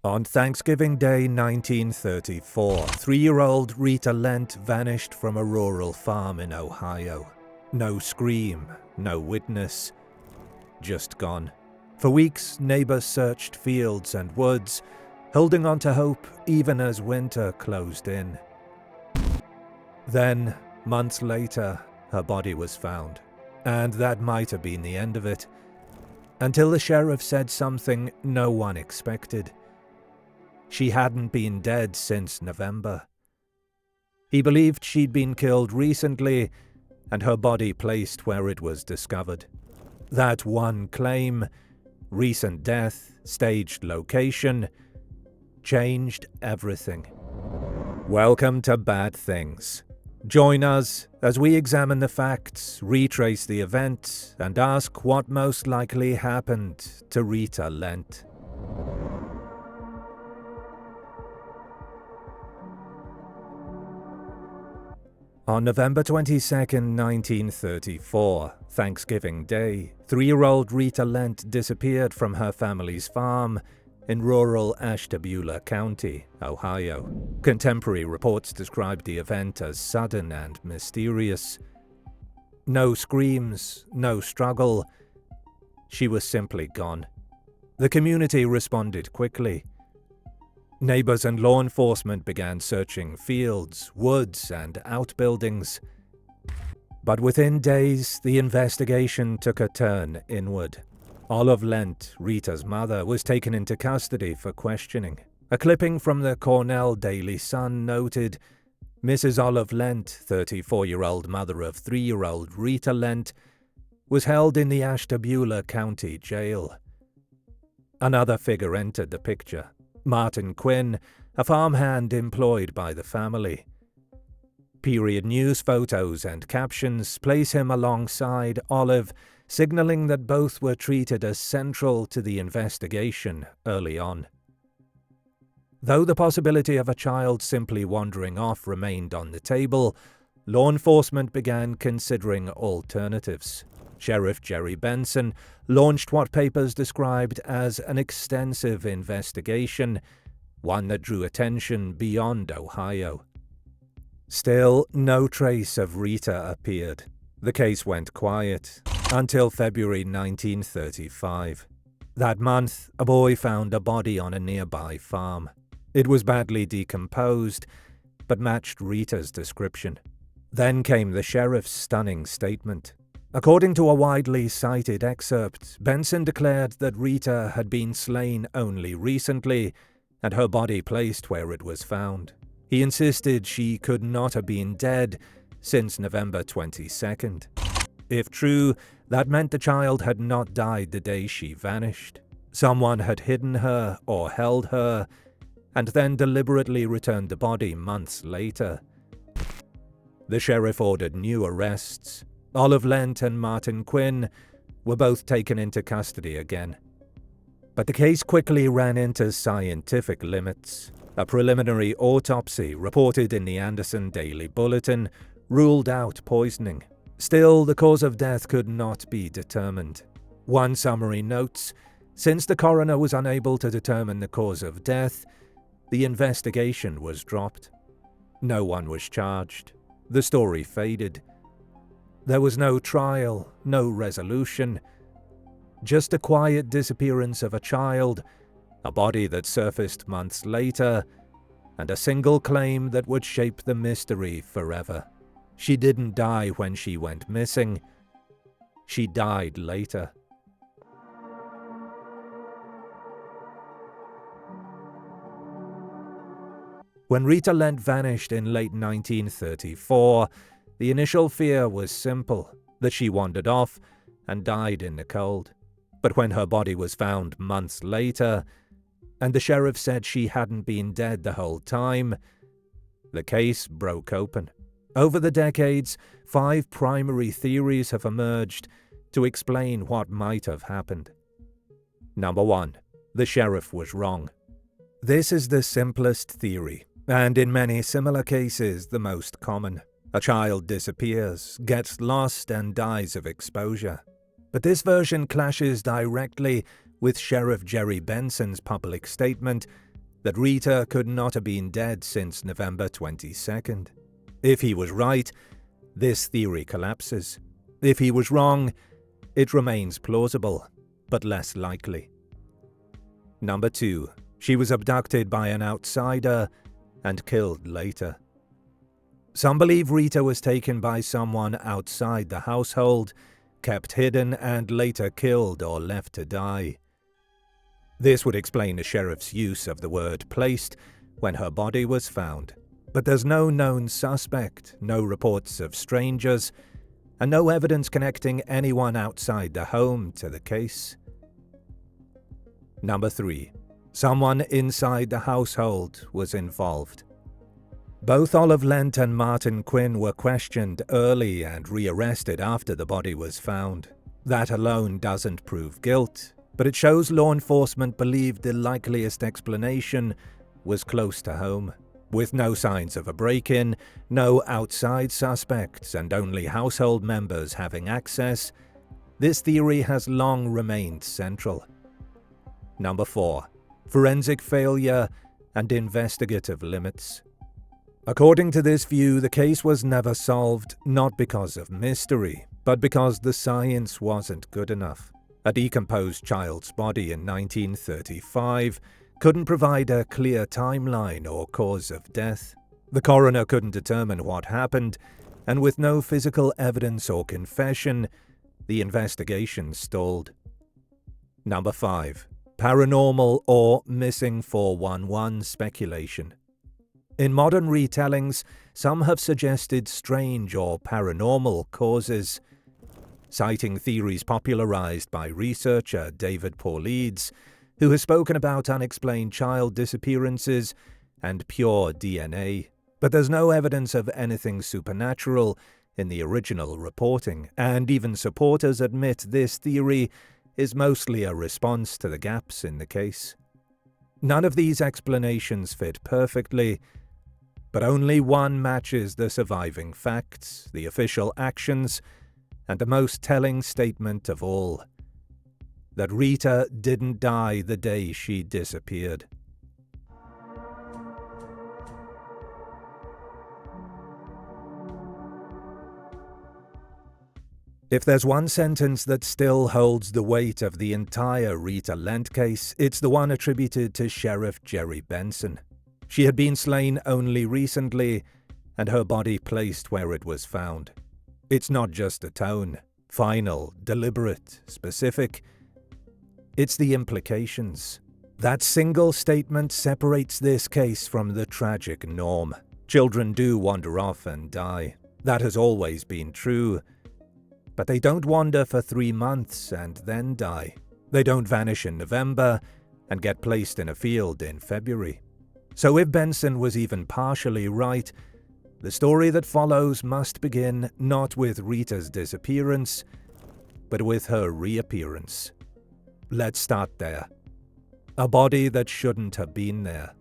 On Thanksgiving Day 1934, 3-year-old Rita Lent vanished from a rural farm in Ohio. No scream, no witness, just gone. For weeks, neighbors searched fields and woods, holding on to hope even as winter closed in. Then, months later, her body was found, and that might have been the end of it, until the sheriff said something no one expected. She hadn't been dead since November. He believed she'd been killed recently, and her body placed where it was discovered. That one claim, recent death, staged location, changed everything. Welcome to Bad Things. Join us as we examine the facts, retrace the event, and ask what most likely happened to Rita Lent. On November 22, 1934, Thanksgiving Day, 3-year-old Rita Lent disappeared from her family's farm in rural Ashtabula County, Ohio. Contemporary reports described the event as sudden and mysterious. No screams, no struggle. She was simply gone. The community responded quickly. Neighbors and law enforcement began searching fields, woods, and outbuildings. But within days, the investigation took a turn inward. Olive Lent, Rita's mother, was taken into custody for questioning. A clipping from the Cornell Daily Sun noted, Mrs. Olive Lent, 34-year-old mother of 3-year-old Rita Lent, was held in the Ashtabula County Jail. Another figure entered the picture. Martin Quinn, a farmhand employed by the family. Period news photos and captions place him alongside Olive, signaling that both were treated as central to the investigation early on. Though the possibility of a child simply wandering off remained on the table, law enforcement began considering alternatives. Sheriff Jerry Benson launched what papers described as an extensive investigation, one that drew attention beyond Ohio. Still, no trace of Rita appeared. The case went quiet until February 1935. That month, a boy found a body on a nearby farm. It was badly decomposed, but matched Rita's description. Then came the sheriff's stunning statement. According to a widely cited excerpt, Benson declared that Rita had been slain only recently, and her body placed where it was found. He insisted she could not have been dead since November 22nd. If true, that meant the child had not died the day she vanished. Someone had hidden her or held her, and then deliberately returned the body months later. The sheriff ordered new arrests. Olive Lent and Martin Quinn were both taken into custody again. But the case quickly ran into scientific limits. A preliminary autopsy reported in the Anderson Daily Bulletin ruled out poisoning. Still, the cause of death could not be determined. One summary notes, since the coroner was unable to determine the cause of death, the investigation was dropped. No one was charged. The story faded. There was no trial, no resolution, just a quiet disappearance of a child, a body that surfaced months later, and a single claim that would shape the mystery forever. She didn't die when she went missing. She died later. When Rita Lent vanished in late 1934, the initial fear was simple, that she wandered off and died in the cold. But when her body was found months later, and the sheriff said she hadn't been dead the whole time, the case broke open. Over the decades, 5 primary theories have emerged to explain what might have happened. Number 1. The sheriff was wrong. This is the simplest theory, and in many similar cases, the most common. A child disappears, gets lost, and dies of exposure. But this version clashes directly with Sheriff Jerry Benson's public statement that Rita could not have been dead since November 22nd. If he was right, this theory collapses. If he was wrong, it remains plausible, but less likely. Number 2. She was abducted by an outsider and killed later. Some believe Rita was taken by someone outside the household, kept hidden, and later killed or left to die. This would explain the sheriff's use of the word placed when her body was found. But there's no known suspect, no reports of strangers, and no evidence connecting anyone outside the home to the case. Number 3. Someone inside the household was involved. Both Olive Lent and Martin Quinn were questioned early and rearrested after the body was found. That alone doesn't prove guilt, but it shows law enforcement believed the likeliest explanation was close to home. With no signs of a break-in, no outside suspects, and only household members having access, this theory has long remained central. Number 4. Forensic failure and investigative limits. According to this view, the case was never solved, not because of mystery, but because the science wasn't good enough. A decomposed child's body in 1935 couldn't provide a clear timeline or cause of death. The coroner couldn't determine what happened, and with no physical evidence or confession, the investigation stalled. Number 5. Paranormal or missing 411 speculation. In modern retellings, some have suggested strange or paranormal causes. Citing theories popularized by researcher David Paulides, who has spoken about unexplained child disappearances and pure DNA. But there's no evidence of anything supernatural in the original reporting, and even supporters admit this theory is mostly a response to the gaps in the case. None of these explanations fit perfectly, but only one matches the surviving facts, the official actions, and the most telling statement of all: that Rita didn't die the day she disappeared. If there's one sentence that still holds the weight of the entire Rita Lent case, it's the one attributed to Sheriff Jerry Benson. She had been slain only recently, and her body placed where it was found. It's not just a tone, final, deliberate, specific. It's the implications. That single statement separates this case from the tragic norm. Children do wander off and die. That has always been true. But they don't wander for 3 months and then die. They don't vanish in November and get placed in a field in February. So if Benson was even partially right, the story that follows must begin not with Rita's disappearance, but with her reappearance. Let's start there. A body that shouldn't have been there.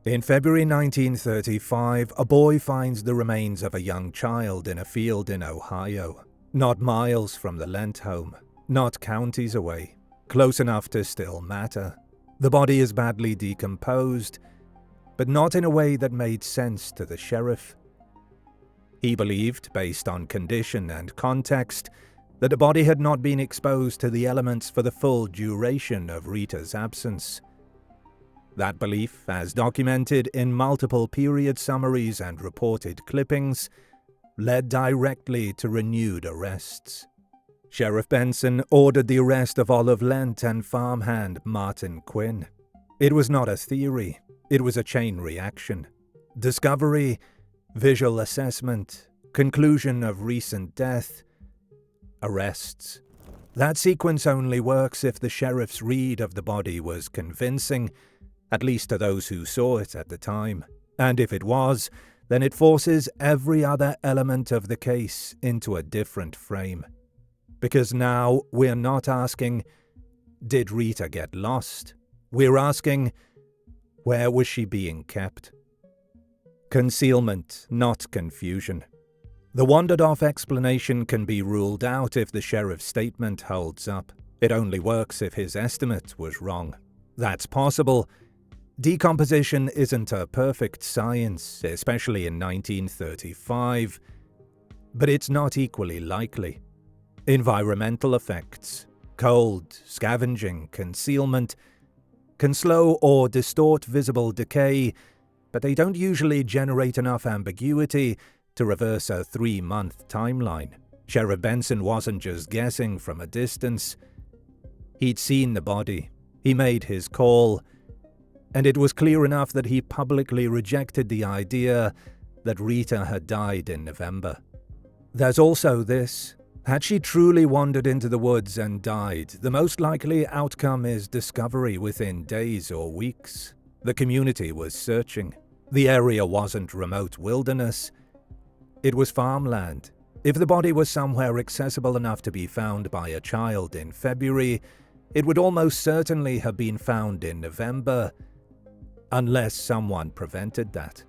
In February 1935, a boy finds the remains of a young child in a field in Ohio. Not miles from the Lent home, not counties away, close enough to still matter. The body is badly decomposed, but not in a way that made sense to the sheriff. He believed, based on condition and context, that the body had not been exposed to the elements for the full duration of Rita's absence. That belief, as documented in multiple period summaries and reported clippings, led directly to renewed arrests. Sheriff Benson ordered the arrest of Olive Lent and farmhand Martin Quinn. It was not a theory, it was a chain reaction. Discovery, visual assessment, conclusion of recent death, arrests. That sequence only works if the sheriff's read of the body was convincing, at least to those who saw it at the time. And if it was, then it forces every other element of the case into a different frame. Because now we're not asking, did Rita get lost? We're asking, where was she being kept? Concealment, not confusion. The wandered-off explanation can be ruled out if the sheriff's statement holds up. It only works if his estimate was wrong. That's possible, Decomposition isn't a perfect science, especially in 1935, but it's not equally likely. Environmental effects, cold, scavenging, concealment, can slow or distort visible decay, but they don't usually generate enough ambiguity to reverse a 3-month timeline. Sheriff Benson wasn't just guessing from a distance. He'd seen the body, he made his call, and it was clear enough that he publicly rejected the idea that Rita had died in November. There's also this. Had she truly wandered into the woods and died, the most likely outcome is discovery within days or weeks. The community was searching. The area wasn't remote wilderness. It was farmland. If the body was somewhere accessible enough to be found by a child in February, it would almost certainly have been found in November, unless someone prevented that.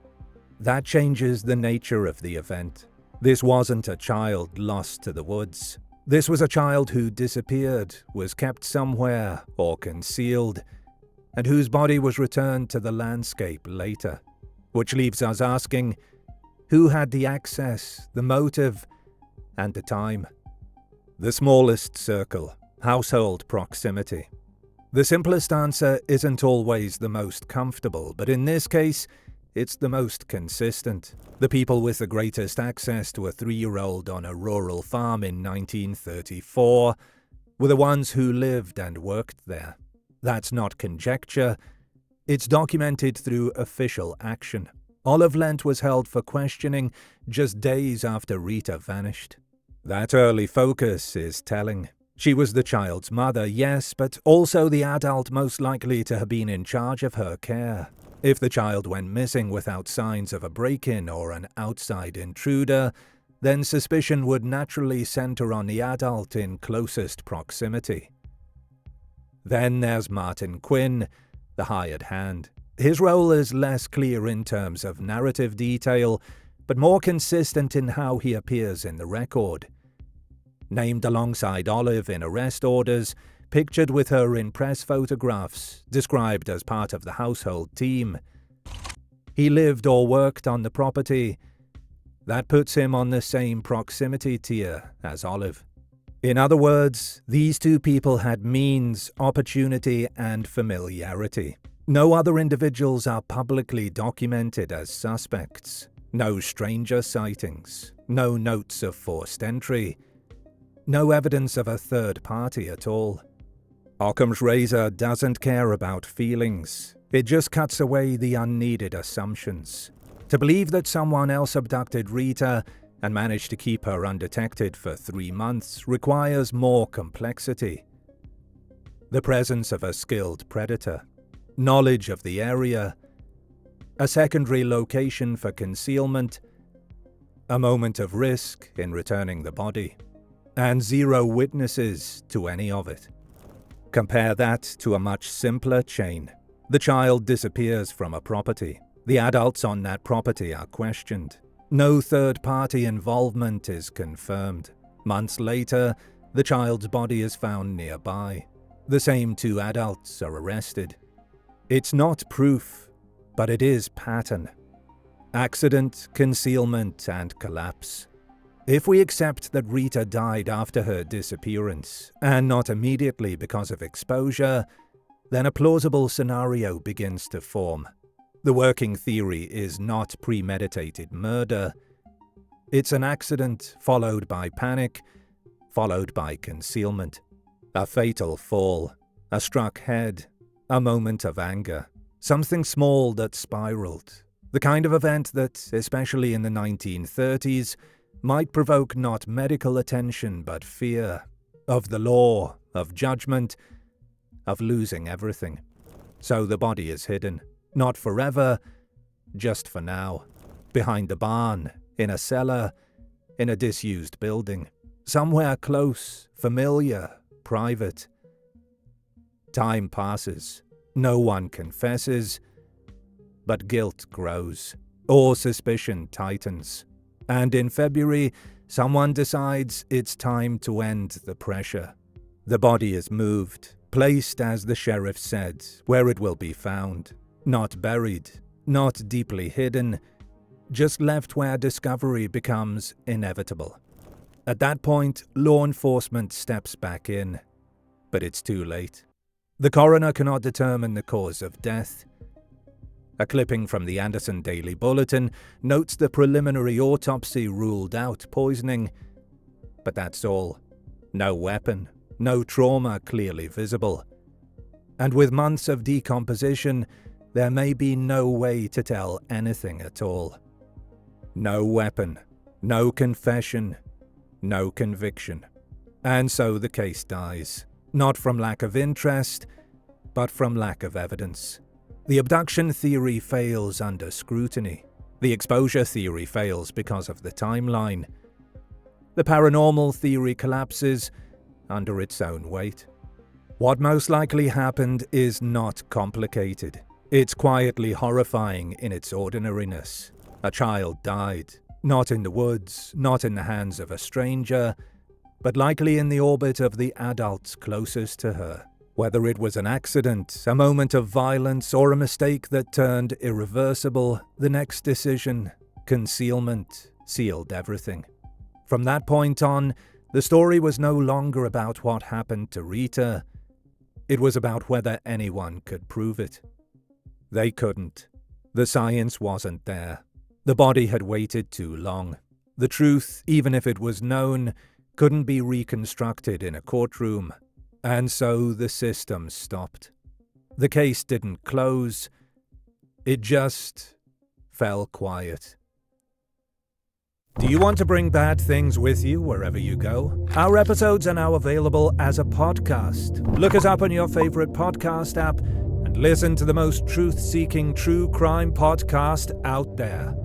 That changes the nature of the event. This wasn't a child lost to the woods. This was a child who disappeared, was kept somewhere or concealed, and whose body was returned to the landscape later. Which leaves us asking, who had the access, the motive, and the time? The smallest circle, household proximity. The simplest answer isn't always the most comfortable, but in this case, it's the most consistent. The people with the greatest access to a 3-year-old on a rural farm in 1934 were the ones who lived and worked there. That's not conjecture. It's documented through official action. Olive Lent was held for questioning just days after Rita vanished. That early focus is telling. She was the child's mother, yes, but also the adult most likely to have been in charge of her care. If the child went missing without signs of a break-in or an outside intruder, then suspicion would naturally center on the adult in closest proximity. Then there's Martin Quinn, the hired hand. His role is less clear in terms of narrative detail, but more consistent in how he appears in the record. Named alongside Olive in arrest orders, pictured with her in press photographs, described as part of the household team. He lived or worked on the property. That puts him on the same proximity tier as Olive. In other words, these two people had means, opportunity, and familiarity. No other individuals are publicly documented as suspects. No stranger sightings. No notes of forced entry. No evidence of a third party at all. Occam's razor doesn't care about feelings. It just cuts away the unneeded assumptions. To believe that someone else abducted Rita and managed to keep her undetected for 3 months requires more complexity. The presence of a skilled predator, knowledge of the area, a secondary location for concealment, a moment of risk in returning the body, and 0 witnesses to any of it. Compare that to a much simpler chain. The child disappears from a property. The adults on that property are questioned. No third-party involvement is confirmed. Months later, the child's body is found nearby. The same 2 adults are arrested. It's not proof, but it is pattern. Accident, concealment, and collapse. If we accept that Rita died after her disappearance, and not immediately because of exposure, then a plausible scenario begins to form. The working theory is not premeditated murder. It's an accident followed by panic, followed by concealment. A fatal fall, a struck head, a moment of anger. Something small that spiraled. The kind of event that, especially in the 1930s, might provoke not medical attention but fear. Of the law, of judgment, of losing everything. So the body is hidden. Not forever, just for now. Behind the barn, in a cellar, in a disused building. Somewhere close, familiar, private. Time passes. No one confesses. But guilt grows. Or suspicion tightens. And in February, someone decides it's time to end the pressure. The body is moved, placed as the sheriff said, where it will be found. Not buried, not deeply hidden, just left where discovery becomes inevitable. At that point, law enforcement steps back in, but it's too late. The coroner cannot determine the cause of death. A clipping from the Anderson Daily Bulletin notes the preliminary autopsy ruled out poisoning, but that's all. No weapon, no trauma clearly visible. And with months of decomposition, there may be no way to tell anything at all. No weapon, no confession, no conviction. And so the case dies, not from lack of interest, but from lack of evidence. The abduction theory fails under scrutiny. The exposure theory fails because of the timeline. The paranormal theory collapses under its own weight. What most likely happened is not complicated. It's quietly horrifying in its ordinariness. A child died, not in the woods, not in the hands of a stranger, but likely in the orbit of the adults closest to her. Whether it was an accident, a moment of violence, or a mistake that turned irreversible, the next decision, concealment, sealed everything. From that point on, the story was no longer about what happened to Rita. It was about whether anyone could prove it. They couldn't. The science wasn't there. The body had waited too long. The truth, even if it was known, couldn't be reconstructed in a courtroom. And so the system stopped. The case didn't close. It just fell quiet. Do you want to bring bad things with you wherever you go? Our episodes are now available as a podcast. Look us up on your favorite podcast app and listen to the most truth-seeking true crime podcast out there.